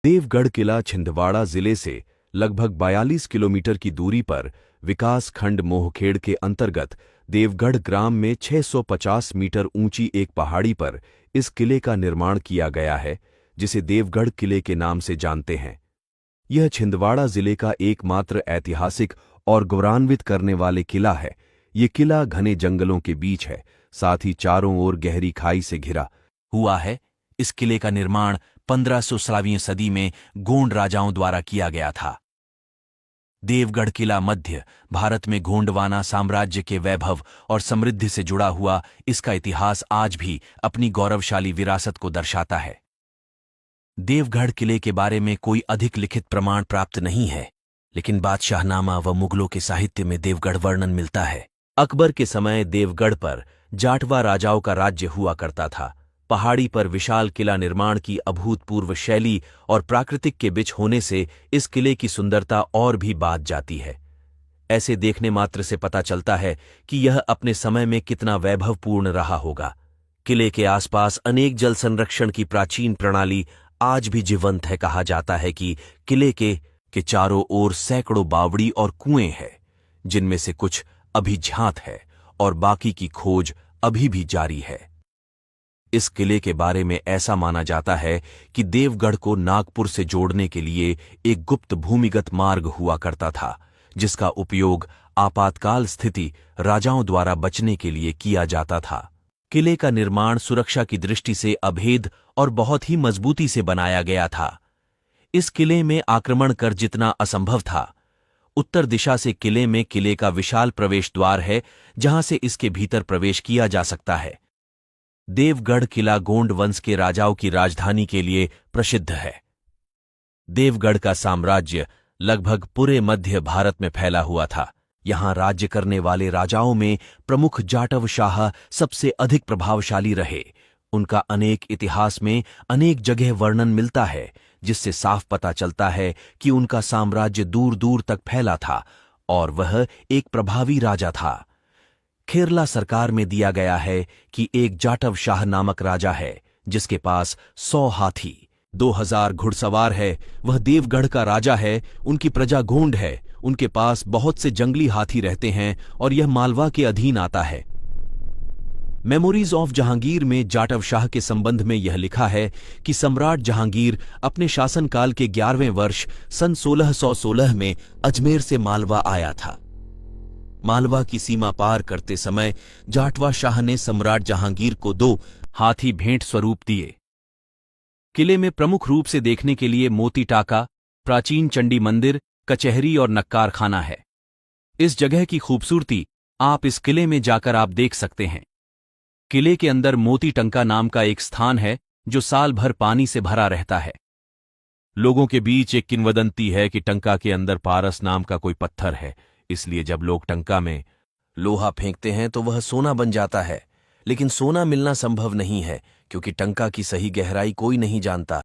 देवगढ़ किला छिंदवाड़ा जिले से लगभग 42 किलोमीटर की दूरी पर विकास खंड मोहखेड़ के अंतर्गत देवगढ़ ग्राम में 650 मीटर ऊंची एक पहाड़ी पर इस किले का निर्माण किया गया है, जिसे देवगढ़ किले के नाम से जानते हैं। यह छिंदवाड़ा जिले का एकमात्र ऐतिहासिक और गौरवान्वित करने वाले किला है। ये किला घने जंगलों के बीच है, साथ ही चारों ओर गहरी खाई से घिरा हुआ है। इस किले का निर्माण 1500वीं सदी में गोंड राजाओं द्वारा किया गया था। देवगढ़ किला मध्य भारत में गोंडवाना साम्राज्य के वैभव और समृद्धि से जुड़ा हुआ इसका इतिहास आज भी अपनी गौरवशाली विरासत को दर्शाता है। देवगढ़ किले के बारे में कोई अधिक लिखित प्रमाण प्राप्त नहीं है, लेकिन बादशाहनामा व मुगलों के साहित्य में देवगढ़ वर्णन मिलता है। अकबर के समय देवगढ़ पर जाटवा राजाओं का राज्य हुआ करता था। पहाड़ी पर विशाल किला निर्माण की अभूतपूर्व शैली और प्राकृतिक के बीच होने से इस किले की सुंदरता और भी बात जाती है। ऐसे देखने मात्र से पता चलता है कि यह अपने समय में कितना वैभवपूर्ण रहा होगा। किले के आसपास अनेक जल संरक्षण की प्राचीन प्रणाली आज भी जीवंत है। कहा जाता है कि किले के चारों ओर सैकड़ों बावड़ी और कुएं हैं, जिनमें से कुछ अभी ज्ञात है और बाकी की खोज अभी भी जारी है। इस किले के बारे में ऐसा माना जाता है कि देवगढ़ को नागपुर से जोड़ने के लिए एक गुप्त भूमिगत मार्ग हुआ करता था, जिसका उपयोग आपातकाल स्थिति राजाओं द्वारा बचने के लिए किया जाता था। किले का निर्माण सुरक्षा की दृष्टि से अभेद और बहुत ही मजबूती से बनाया गया था। इस किले में आक्रमण कर जितना असंभव था, उत्तर दिशा से किले का विशाल प्रवेश द्वार है, जहां से इसके भीतर प्रवेश किया जा सकता है। देवगढ़ किला गोंड वंश के राजाओं की राजधानी के लिए प्रसिद्ध है। देवगढ़ का साम्राज्य लगभग पूरे मध्य भारत में फैला हुआ था। यहां राज्य करने वाले राजाओं में प्रमुख जाटव शाह सबसे अधिक प्रभावशाली रहे। उनका अनेक इतिहास में अनेक जगह वर्णन मिलता है, जिससे साफ पता चलता है कि उनका साम्राज्य दूर दूर तक फैला था और वह एक प्रभावी राजा था। खेरला सरकार में दिया गया है कि एक जाटव शाह नामक राजा है, जिसके पास 100 हाथी 2000 घुड़सवार है। वह देवगढ़ का राजा है। उनकी प्रजा गोंड है। उनके पास बहुत से जंगली हाथी रहते हैं और यह मालवा के अधीन आता है। मेमोरीज ऑफ जहांगीर में जाटव शाह के संबंध में यह लिखा है कि सम्राट जहांगीर अपने शासनकाल के 11वें वर्ष सन 1616 में अजमेर से मालवा आया था। मालवा की सीमा पार करते समय जाटवा शाह ने सम्राट जहांगीर को 2 हाथी भेंट स्वरूप दिए। किले में प्रमुख रूप से देखने के लिए मोती टाका, प्राचीन चंडी मंदिर, कचहरी और नक्कार खाना है। इस जगह की खूबसूरती आप इस किले में जाकर आप देख सकते हैं। किले के अंदर मोती टंका नाम का एक स्थान है, जो साल भर पानी से भरा रहता है। लोगों के बीच एक किंवदंती है कि टंका के अंदर पारस नाम का कोई पत्थर है, इसलिए जब लोग टंका में लोहा फेंकते हैं तो वह सोना बन जाता है। लेकिन सोना मिलना संभव नहीं है, क्योंकि टंका की सही गहराई कोई नहीं जानता।